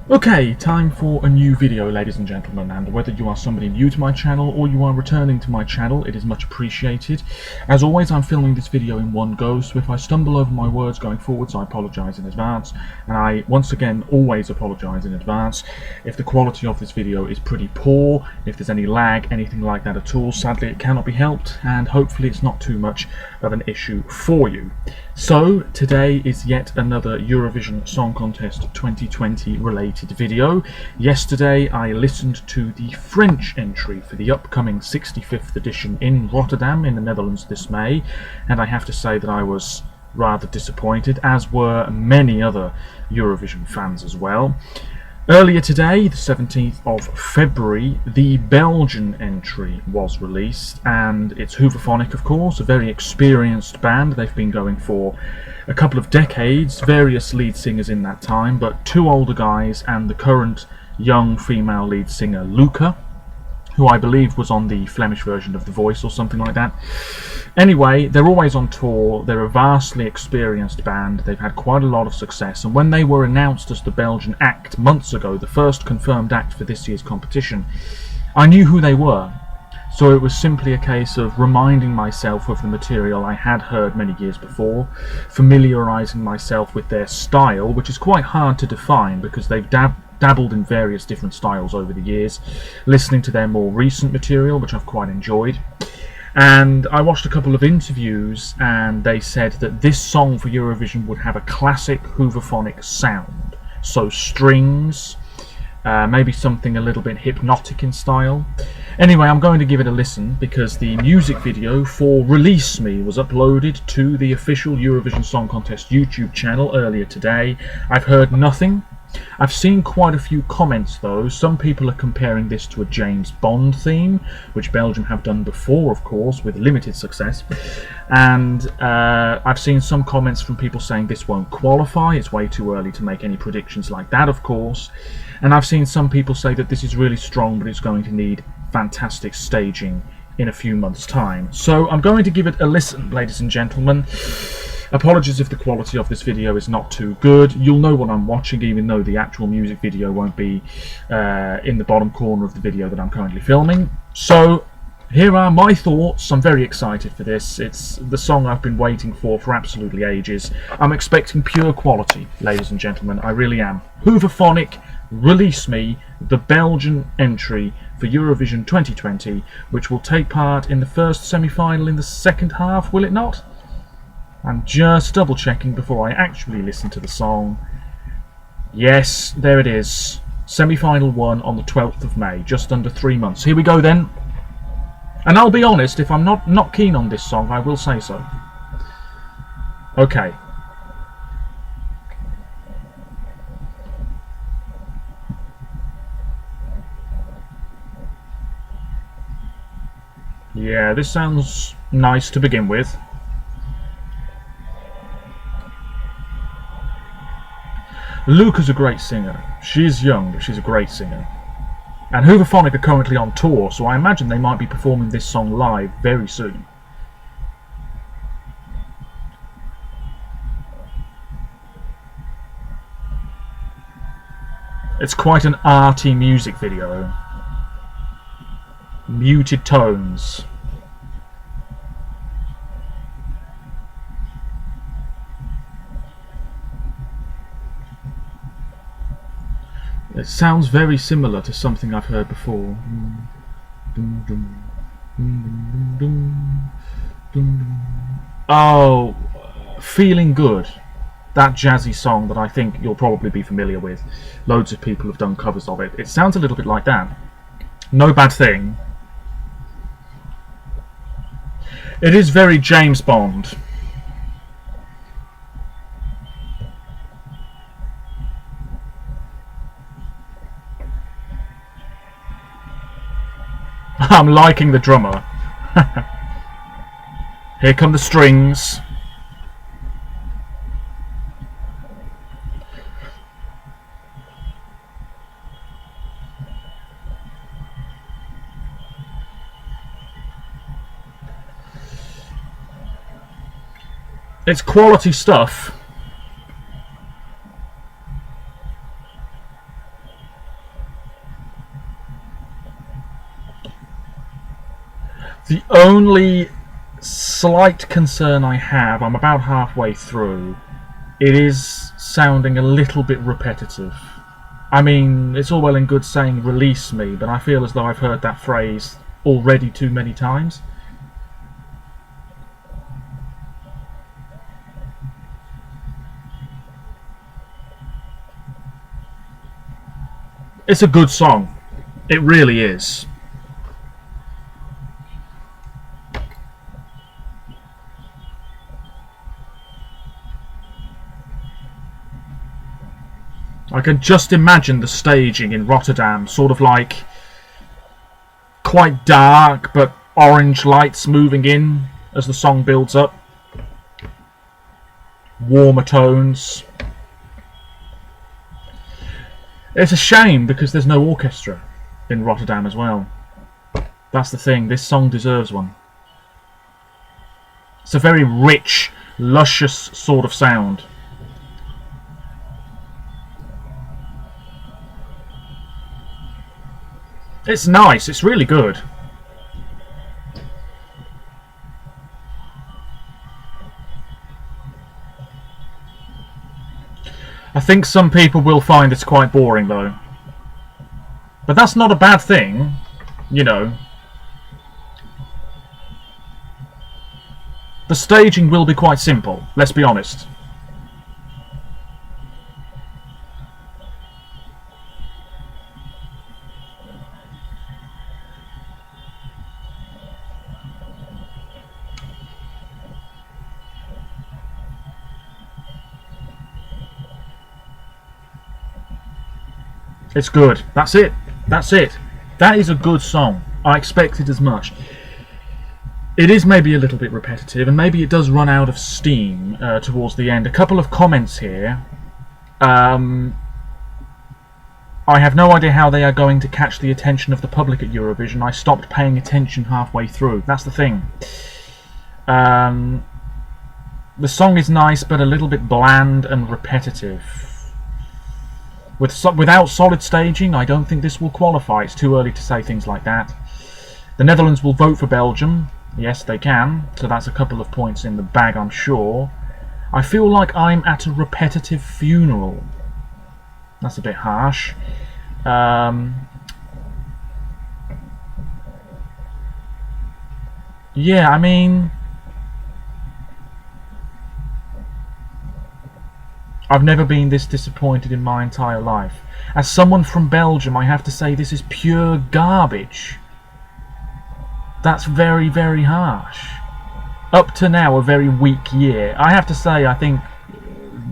Okay, time for a new video, ladies and gentlemen, and whether you are somebody new to my channel or you are returning to my channel, it is much appreciated. As always, I'm filming this video in one go, so if I stumble over my words going forwards, I apologise in advance, and I once again always apologise in advance if the quality of this video is pretty poor, if there's any lag, anything like that at all. Sadly, it cannot be helped, and hopefully it's not too much of an issue for you. So, today is yet another Eurovision Song Contest 2020 related video. Yesterday I listened to the French entry for the upcoming 65th edition in Rotterdam in the Netherlands this May, and I have to say that I was rather disappointed, as were many other Eurovision fans as well. Earlier today, the 17th of February, the Belgian entry was released, and it's Hooverphonic, of course, a very experienced band. They've been going for a couple of decades, various lead singers in that time, but two older guys and the current young female lead singer, Luca, who I believe was on the Flemish version of The Voice or something like that. Anyway, they're always on tour, they're a vastly experienced band, they've had quite a lot of success, and when they were announced as the Belgian act months ago, the first confirmed act for this year's competition, I knew who they were. So it was simply a case of reminding myself of the material I had heard many years before, familiarising myself with their style, which is quite hard to define because they've dabbled in various different styles over the years, listening to their more recent material, which I've quite enjoyed. And I watched a couple of interviews, and they said that this song for Eurovision would have a classic Hooverphonic sound. So strings, maybe something a little bit hypnotic in style. Anyway, I'm going to give it a listen because the music video for Release Me was uploaded to the official Eurovision Song Contest YouTube channel earlier today. I've heard nothing. I've seen quite a few comments though. Some people are comparing this to a James Bond theme, which Belgium have done before, of course, with limited success. And I've seen some comments from people saying this won't qualify, it's way too early to make any predictions like that, of course. And I've seen some people say that this is really strong, but it's going to need fantastic staging in a few months' time. So I'm going to give it a listen, ladies and gentlemen. Apologies if the quality of this video is not too good. You'll know what I'm watching, even though the actual music video won't be in the bottom corner of the video that I'm currently filming. So here are my thoughts. I'm very excited for this. It's the song I've been waiting for absolutely ages. I'm expecting pure quality, ladies and gentlemen. I really am. Hooverphonic, Release Me, the Belgian entry for Eurovision 2020, which will take part in the first semi-final in the second half, will it not? I'm just double checking before I actually listen to the song. Yes, there it is. Semi-final 1 on the 12th of May, just under 3 months. Here we go then. And I'll be honest, if I'm not keen on this song, I will say so. Okay. Yeah, this sounds nice to begin with. Luca's a great singer. She's young, but she's a great singer. And Hooverphonic are currently on tour, so I imagine they might be performing this song live very soon. It's quite an arty music video. Muted tones. It sounds very similar to something I've heard before. Oh, Feeling Good. That jazzy song that I think you'll probably be familiar with. Loads of people have done covers of it. It sounds a little bit like that. No bad thing. It is very James Bond. I'm liking the drummer. Here come the strings. It's quality stuff. The only slight concern I have, I'm about halfway through, it is sounding a little bit repetitive. I mean, it's all well and good saying release me, but I feel as though I've heard that phrase already too many times. It's a good song. It really is. I can just imagine the staging in Rotterdam, sort of like quite dark, but orange lights moving in as the song builds up. Warmer tones. It's a shame because there's no orchestra in Rotterdam as well. That's the thing, this song deserves one. It's a very rich, luscious sort of sound. It's nice, it's really good. I think some people will find it's quite boring though. But that's not a bad thing, you know. The staging will be quite simple, let's be honest. It's good. That's it. That's it. That is a good song. I expected as much. It is maybe a little bit repetitive, and maybe it does run out of steam towards the end. A couple of comments here. I have no idea how they are going to catch the attention of the public at Eurovision. I stopped paying attention halfway through. That's the thing. The song is nice, but a little bit bland and repetitive. Without solid staging, I don't think this will qualify. It's too early to say things like that. The Netherlands will vote for Belgium. Yes, they can. So that's a couple of points in the bag, I'm sure. I feel like I'm at a repetitive funeral. That's a bit harsh. Yeah, I mean, I've never been this disappointed in my entire life. As someone from Belgium, I have to say this is pure garbage. That's very, very harsh. Up to now, a very weak year. I have to say, I think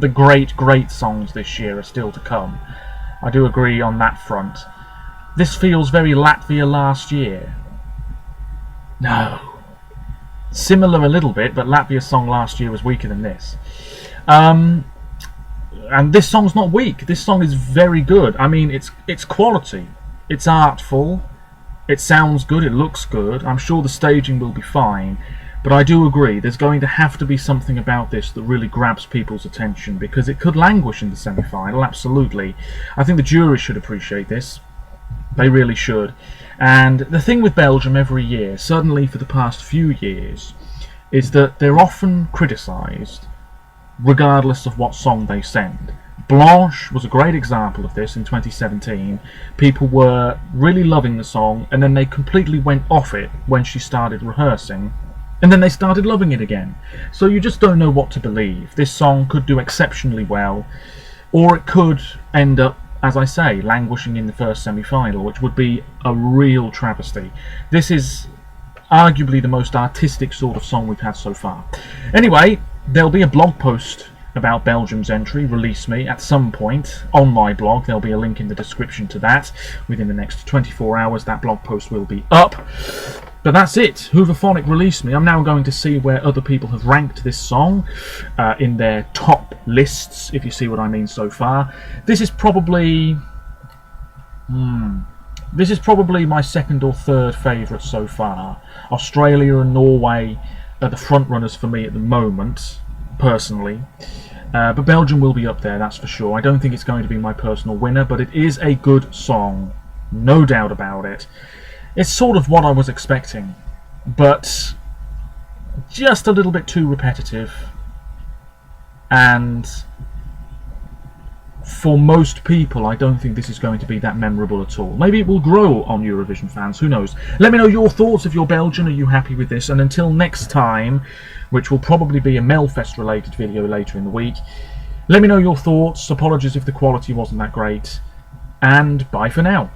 the great songs this year are still to come. I do agree on that front. This feels very Latvia last year. No. Similar a little bit, but Latvia's song last year was weaker than this. And this song's not weak. This song is very good. I mean, it's quality. It's artful. It sounds good. It looks good. I'm sure the staging will be fine. But I do agree, there's going to have to be something about this that really grabs people's attention, because it could languish in the semi-final, absolutely. I think the jury should appreciate this. They really should. And the thing with Belgium every year, certainly for the past few years, is that they're often criticised regardless of what song they send. Blanche was a great example of this in 2017. People were really loving the song, and then they completely went off it when she started rehearsing, and then they started loving it again. So you just don't know what to believe. This song could do exceptionally well, or it could end up, as I say, languishing in the first semi-final, which would be a real travesty. This is arguably the most artistic sort of song we've had so far. Anyway, there'll be a blog post about Belgium's entry, Release Me, at some point on my blog. There'll be a link in the description to that. Within the next 24 hours that blog post will be up. But that's it. Hooverphonic, Release Me. I'm now going to see where other people have ranked this song in their top lists, if you see what I mean so far. This is probably my second or third favourite so far. Australia and Norway are the front runners for me at the moment, personally. But Belgium will be up there, that's for sure. I don't think it's going to be my personal winner, but it is a good song. No doubt about it. It's sort of what I was expecting. but just a little bit too repetitive, and for most people I don't think this is going to be that memorable at all. Maybe it will grow on Eurovision fans, who knows. Let me know your thoughts. If you're Belgian, are you happy with this? And until next time, which will probably be a Melfest related video later in the week, let me know your thoughts. Apologies if the quality wasn't that great, and bye for now.